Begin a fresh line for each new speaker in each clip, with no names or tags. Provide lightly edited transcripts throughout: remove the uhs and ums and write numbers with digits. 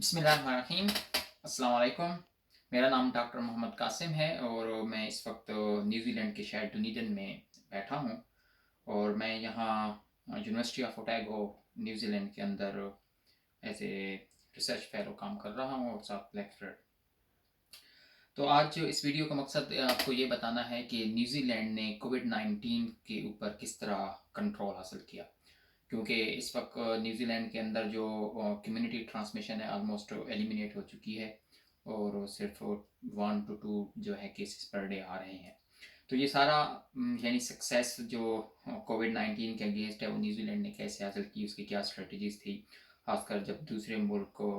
बिस्मिल्लाहिर्रहमानिर्रहीम। अस्सलाम वालेकुम। मेरा नाम डॉक्टर मोहम्मद कासिम है और मैं इस वक्त न्यूज़ीलैंड के शहर डुनीडन में बैठा हूँ और मैं यहाँ यूनिवर्सिटी ऑफ ओटागो न्यूज़ीलैंड के अंदर एज ए रिसर्च फेलो काम कर रहा हूँ और साथ लेक्चरर। तो आज इस वीडियो का मकसद आपको ये बताना है कि न्यूज़ीलैंड ने कोविड-19 के ऊपर किस तरह कंट्रोल हासिल किया, क्योंकि इस वक्त न्यूज़ीलैंड के अंदर जो कम्युनिटी ट्रांसमिशन है ऑलमोस्ट एलिमिनेट हो चुकी है और सिर्फ 1 to 2 जो है केसेस पर डे आ रहे हैं। तो ये सारा यानी सक्सेस जो कोविड-19 के अगेंस्ट है वो न्यूज़ीलैंड ने कैसे हासिल की, उसकी क्या स्ट्रेटजीज थी, खासकर जब दूसरे मुल्क को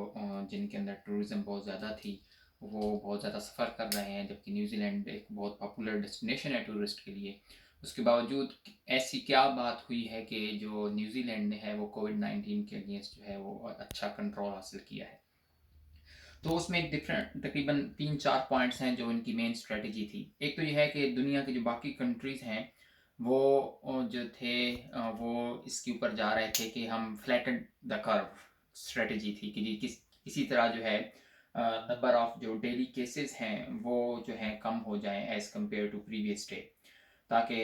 जिनके अंदर टूरिज़्म बहुत ज़्यादा थी वो बहुत ज़्यादा सफ़र कर रहे हैं, जबकि न्यूज़ीलैंड एक बहुत पॉपुलर डेस्टिनेशन है टूरिस्ट के लिए। उसके बावजूद ऐसी क्या बात हुई है कि जो न्यूज़ीलैंड ने है वो कोविड-19 के अगेंस्ट जो है वो अच्छा कंट्रोल हासिल किया है। तो उसमें एक डिफरेंट तकरीबन 3-4 पॉइंट्स हैं जो इनकी मेन स्ट्रेटजी थी। एक तो ये है कि दुनिया की जो बाकी कंट्रीज़ हैं वो जो थे वो इसके ऊपर जा रहे थे कि हम फ्लैटन द कर्व स्ट्रेटजी थी कि जी किसी तरह जो है नंबर ऑफ जो डेली केसेस हैं वो जो है कम हो जाएं as compare to previous day, ताकि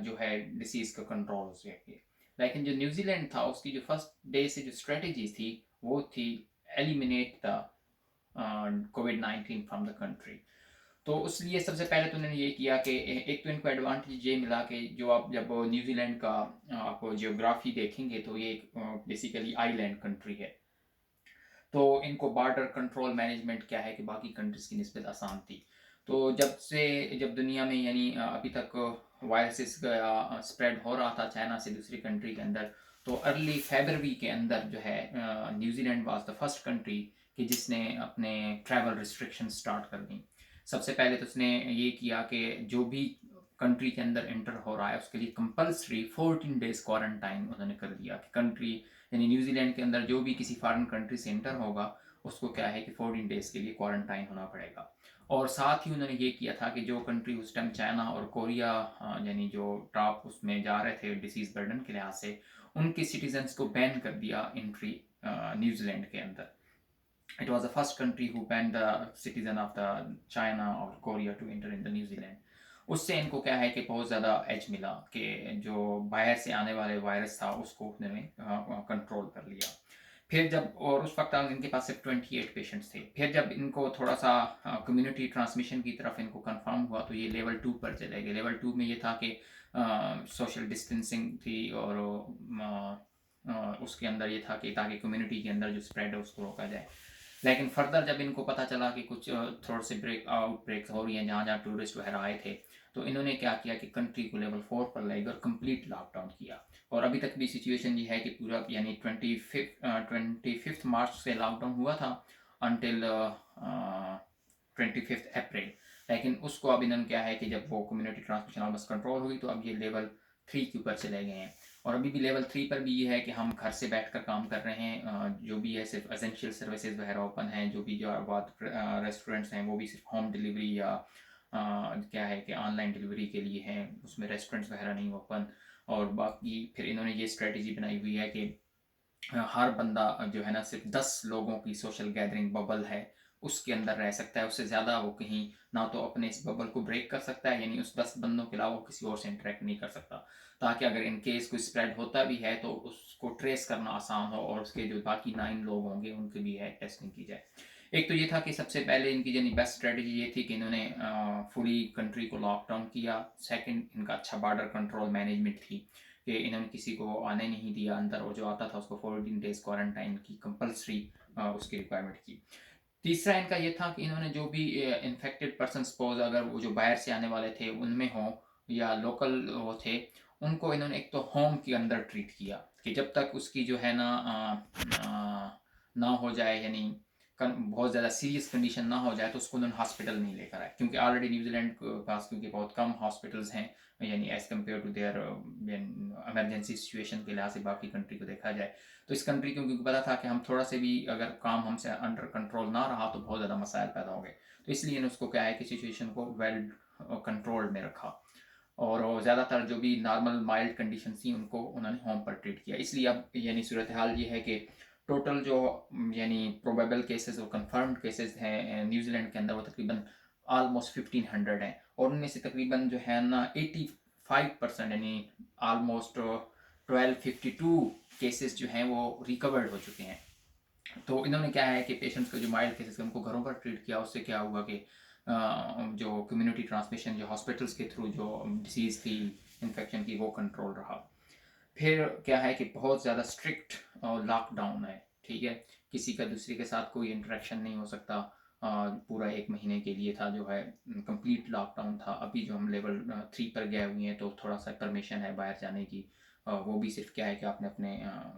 जो है डिसीज़ का कंट्रोल हो सके। लेकिन जो न्यूजीलैंड था उसकी जो फर्स्ट डे से जो स्ट्रेटजी थी वो थी eliminate the covid from the country. तो उसलिए सबसे पहले तो उन्होंने ये किया कि एक तो इनको एडवांटेज ये मिला कि जो आप जब न्यूजीलैंड का आप जियोग्राफी देखेंगे तो ये बेसिकली आइलैंड कंट्री है, तो इनको बॉर्डर कंट्रोल मैनेजमेंट क्या है कि बाकी कंट्रीज की निस्बत आसान थी। तो जब दुनिया में यानी अभी तक वायरसेस का स्प्रेड हो रहा था चाइना से दूसरी कंट्री के अंदर, तो अर्ली फरवरी के अंदर जो है New Zealand was the first country कि जिसने अपने ट्रैवल रिस्ट्रिक्शन स्टार्ट कर दी। सबसे पहले तो उसने ये किया कि जो भी कंट्री के अंदर एंटर हो रहा है उसके लिए कंपलसरी 14 डेज क्वारंटाइन उन्होंने कर दिया कि कंट्री यानी न्यूजीलैंड के अंदर जो भी किसी फॉरेन कंट्री से एंटर होगा उसको क्या है कि 14 डेज के लिए क्वारंटाइन होना पड़ेगा। और साथ ही उन्होंने ये किया था कि जो कंट्री उस टाइम चाइना और कोरिया यानी जो टॉप उसमें जा रहे थे डिसीज बर्डन के लिहाज से, उनके सिटीजन्स को बैन कर दिया एंट्री न्यूजीलैंड के अंदर। It was the first country who banned the citizen of the China or Korea to enter in the New Zealand. उससे इनको क्या है कि बहुत ज़्यादा एज मिला कि जो बाहर से आने वाले वायरस था उसको उन्होंने कंट्रोल कर लिया। फिर जब और उस वक्त इनके पास सिर्फ 28 पेशेंट्स थे। फिर जब इनको थोड़ा सा कम्युनिटी ट्रांसमिशन की तरफ इनको कंफर्म हुआ तो ये लेवल 2 पर चले गए। लेवल 2 में ये था कि सोशल डिस्टेंसिंग थी और उसके अंदर ये था कि ताकि कम्युनिटी के अंदर जो स्प्रेड है उसको रोका जाए। लेकिन फर्दर जब इनको पता चला कि कुछ थोड़े से ब्रेक्स हो रही हैं जहाँ जहाँ टूरिस्ट वगैरह आए थे, तो इन्होंने क्या किया कि कंट्री को लेवल 4 पर लेकर कंप्लीट लॉकडाउन किया। और अभी तक भी सिचुएशन ये है कि पूरा यानी 25 मार्च से लॉकडाउन हुआ था अनटिल 25 अप्रैल। लेकिन उसको अब इन्होंने क्या है कि जब वो कम्युनिटी ट्रांसमिशन ऑलमोस्ट कंट्रोल हुई तो अब ये लेवल 3 के ऊपर चले गए हैं। और अभी भी लेवल 3 पर भी ये है कि हम घर से बैठकर काम कर रहे हैं, जो भी है सिर्फ एसेंशियल सर्विसेज वगैरह ओपन हैं, जो भी जो आबाद रेस्टोरेंट्स हैं वो भी सिर्फ होम डिलीवरी या क्या है कि ऑनलाइन डिलीवरी के लिए हैं, उसमें रेस्टोरेंट्स वगैरह नहीं ओपन। और बाकी फिर इन्होंने ये स्ट्रेटजी बनाई हुई है कि हर बंदा जो है ना सिर्फ 10 लोगों की सोशल गैदरिंग बबल है उसके अंदर रह सकता है, उससे ज़्यादा वो कहीं ना तो अपने इस बबल को ब्रेक कर सकता है, यानी उस 10 बंदों के अलावा वो किसी और से इंटरेक्ट नहीं कर सकता, ताकि अगर इन केस कोई स्प्रेड होता भी है तो उसको ट्रेस करना आसान हो और उसके जो बाकी 9 लोग होंगे उनके भी है टेस्टिंग की जाए। एक तो ये था कि सबसे पहले इनकी यानी बेस्ट स्ट्रेटजी ये थी कि इन्होंने फुली कंट्री को लॉकडाउन किया। सेकंड, इनका अच्छा बॉर्डर कंट्रोल मैनेजमेंट थी कि इन्होंने किसी को आने नहीं दिया अंदर और जो आता था उसको 14 डेज क्वारंटाइन की कंपलसरी उसकी रिक्वायरमेंट की। तीसरा इनका ये था कि इन्होंने जो भी इन्फेक्टेड पर्सन सपोज अगर वो जो बाहर से आने वाले थे उनमें हो या लोकल वो थे, उनको इन्होंने एक तो होम के अंदर ट्रीट किया कि जब तक उसकी जो है ना ना हो जाए, यानी बहुत ज़्यादा सीरियस कंडीशन ना हो जाए तो उसको उन्होंने हॉस्पिटल नहीं लेकर आए, क्योंकि ऑलरेडी न्यूजीलैंड के पास क्योंकि बहुत कम हॉस्पिटल्स हैं यानी as compare to their emergency situation के लिहाज से बाकी कंट्री को देखा जाए। तो इस कंट्री क्योंकि पता था कि हम थोड़ा से भी अगर काम हमसे अंडर कंट्रोल ना रहा तो बहुत ज़्यादा मसाइल पैदा हो गए, तो इसलिए इन्होंने उसको क्या है कि सिचुएशन को वेल कंट्रोल्ड में रखा और ज़्यादातर जो भी नॉर्मल माइल्ड कंडीशन थी उनको उन्होंने होम पर ट्रीट किया। इसलिए अब यानी सूरत हाल ये है कि टोटल जो यानी प्रोबेबल केसेस और कंफर्म्ड केसेस हैं न्यूजीलैंड के अंदर वो तकरीबन ऑलमोस्ट 1500 हैं, और उनमें से तकरीबन जो है ना 85% यानी ऑलमोस्ट 1252 केसेस जो हैं वो रिकवर्ड हो चुके हैं। तो इन्होंने क्या है कि पेशेंट्स को जो माइल्ड केसेस उनको घरों पर ट्रीट किया, उससे क्या हुआ कि जो कम्युनिटी ट्रांसमिशन जो हॉस्पिटल्स के थ्रू जो डिसीज़ थी, इन्फेक्शन की, वो कंट्रोल रहा। फिर क्या है कि बहुत ज़्यादा स्ट्रिक्ट लॉकडाउन है, ठीक है, किसी का दूसरे के साथ कोई इंटरेक्शन नहीं हो सकता। पूरा 1 महीने के लिए था जो है कंप्लीट लॉकडाउन था। अभी जो हम लेवल 3 पर गए हुए हैं तो थोड़ा सा परमिशन है बाहर जाने की। वो भी सिर्फ क्या है कि आपने अपने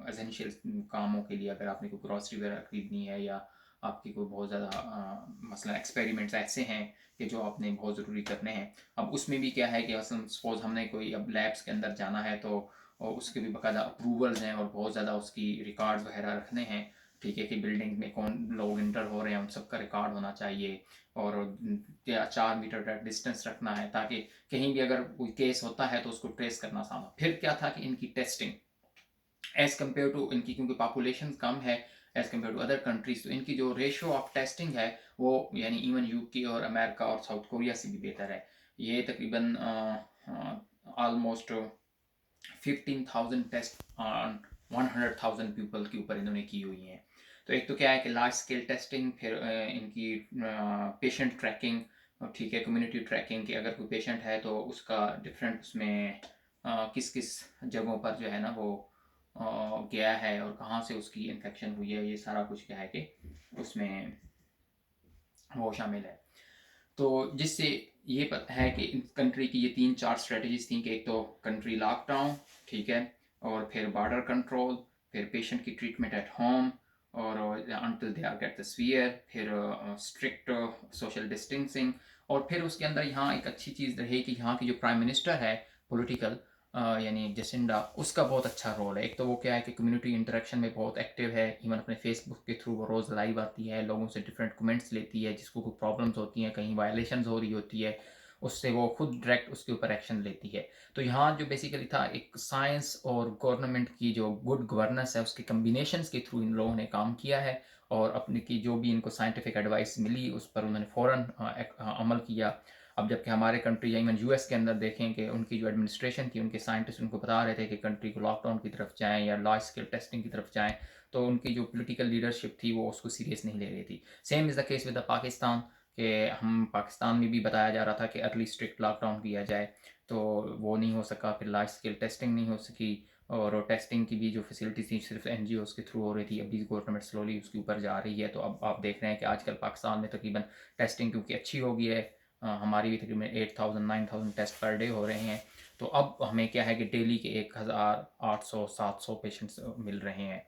एसेंशियल कामों के लिए, अगर आपने कोई ग्रॉसरी वगैरह खरीदनी है या आपकी कोई बहुत ज़्यादा मसला एक्सपेरिमेंट्स ऐसे हैं कि जो आपने बहुत ज़रूरी करने हैं। अब उसमें भी क्या है कि सपोज़ हमने कोई अब लैब्स के अंदर जाना है तो और उसके भी बाकायदा अप्रूवल्स हैं और बहुत ज़्यादा उसकी रिकॉर्ड्स वगैरह रखने हैं, ठीक है, कि बिल्डिंग में कौन लोग इंटर हो रहे हैं उन सबका रिकॉर्ड होना चाहिए, और क्या 4 मीटर का डिस्टेंस रखना है ताकि कहीं भी अगर कोई केस होता है तो उसको ट्रेस करना आसान हो। फिर क्या था कि इनकी टेस्टिंग एज़ कम्पेयर टू इनकी, क्योंकि पॉपुलेशन कम है as compare to other countries, तो इनकी जो रेशो ऑफ टेस्टिंग है वो यानी इवन यूके और अमेरिका और साउथ कोरिया से भी बेहतर है। ये तकरीबन ऑलमोस्ट 15,000 टेस्ट ऑन 100,000 पीपल के ऊपर इन्होंने की हुई हैं। तो एक तो क्या है कि लार्ज स्केल टेस्टिंग, फिर इनकी पेशेंट ट्रैकिंग, ठीक है, कम्युनिटी ट्रैकिंग कि अगर कोई पेशेंट है तो उसका डिफरेंट उसमें किस किस जगहों पर जो है ना वो गया है और कहाँ से उसकी इन्फेक्शन हुई है, ये सारा कुछ क्या है कि उसमें वो शामिल है। तो जिससे ये पता है कि इन कंट्री की ये 3-4 स्ट्रेटजीज थी कि एक तो कंट्री लॉकडाउन, ठीक है, और फिर बॉर्डर कंट्रोल, फिर पेशेंट की ट्रीटमेंट एट होम और until they are get the sphere, फिर स्ट्रिक्ट सोशल डिस्टेंसिंग, और फिर उसके अंदर यहाँ एक अच्छी चीज़ रही कि यहाँ की जो प्राइम मिनिस्टर है पॉलिटिकल यानी जसिंडा, उसका बहुत अच्छा रोल है। एक तो वो क्या है कि कम्युनिटी इंटरेक्शन में बहुत एक्टिव है, इवन अपने फेसबुक के थ्रू वो रोज़ लाइव आती है, लोगों से डिफरेंट कमेंट्स लेती है, जिसको कोई प्रॉब्लम्स होती हैं, कहीं वायलेशंस हो रही होती है, उससे वो खुद डायरेक्ट उसके ऊपर एक्शन लेती है। तो यहाँ जो बेसिकली था एक साइंस और गवर्नमेंट की जो गुड गवर्नेंस है उसके कम्बिनेशंस के थ्रू इन लोगों ने काम किया है, और अपने की जो भी इनको साइंटिफिक एडवाइस मिली उस पर उन्होंने फ़ौरन अमल किया। अब जबकि हमारे कंट्री या इवन यूएस के अंदर देखें कि उनकी जो एडमिनिस्ट्रेशन थी, उनके साइंटिस्ट उनको बता रहे थे कि कंट्री को लॉकडाउन की तरफ जाएं या लार्ज स्केल टेस्टिंग की तरफ जाएं, तो उनकी जो पॉलिटिकल लीडरशिप थी वो उसको सीरियस नहीं ले रही थी। Same is the case with the Pakistan, कि हम पाकिस्तान में भी बताया जा रहा था कि अर्ली स्ट्रिक्ट लॉकडाउन किया जाए, तो वो नहीं हो सका, फिर लार्ज स्केल टेस्टिंग नहीं हो सकी, और टेस्टिंग की भी जो फैसिलिटी थी सिर्फ एनजीओज़ के थ्रू हो रही थी। अभी गवर्नमेंट स्लोली उसके ऊपर जा रही है, तो अब आप देख रहे हैं कि आजकल पाकिस्तान में तकरीबन टेस्टिंग क्योंकि अच्छी हो गई है, हमारी भी तकरीबन 8,000-9,000 टेस्ट पर डे हो रहे हैं, तो अब हमें क्या है कि डेली के 1,800-700 पेशेंट्स मिल रहे हैं।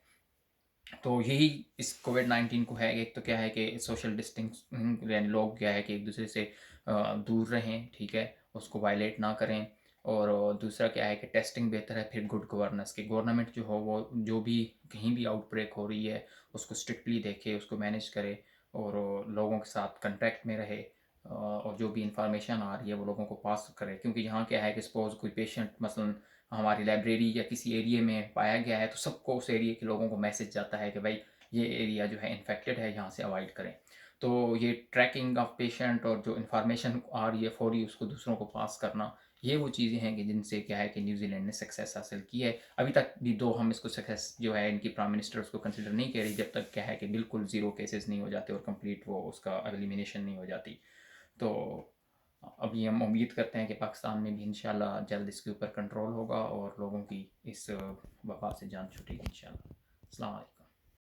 तो यही इस कोविड-19 को है। एक तो क्या है कि सोशल डिस्टेंसिंग यानी लोग क्या है कि एक दूसरे से दूर रहें, ठीक है, उसको वायलेट ना करें, और दूसरा क्या है कि टेस्टिंग बेहतर है, फिर गुड गवर्नेंस कि गवर्नमेंट जो हो वो जो भी कहीं भी आउटब्रेक हो रही है उसको स्ट्रिक्टली देखे, उसको मैनेज करे, और लोगों के साथ कंटेक्ट में रहे, और जो भी इंफॉर्मेशन आ रही है वो लोगों को पास करे, क्योंकि यहाँ क्या है कि सपोज़ कोई पेशेंट मसलन हमारी लाइब्रेरी या किसी एरिया में पाया गया है तो सबको उस एरिया के लोगों को मैसेज जाता है कि भाई ये एरिया जो है इन्फेक्टेड है, यहाँ से अवॉइड करें। तो ये ट्रैकिंग ऑफ पेशेंट और जो इन्फॉर्मेशन आ रही है फौरी उसको दूसरों को पास करना, ये वो चीज़ें हैं कि जिनसे क्या है कि न्यूजीलैंड ने सक्सेस हासिल की है। अभी तक भी दो हम इसको सक्सेस जो है इनकी प्राइम मिनिस्टर उसको कंसिडर नहीं कर रही जब तक क्या है कि बिल्कुल ज़ीरो केसेस नहीं हो जाते और कंप्लीट वो उसका एलिमिनेशन नहीं हो जाती। तो अभी हम उम्मीद करते हैं कि पाकिस्तान में भी इंशाल्लाह जल्द इसके ऊपर कंट्रोल होगा और लोगों की इस वबा से जान छूटेगी इंशाल्लाह। अस्सलाम वालेकुम।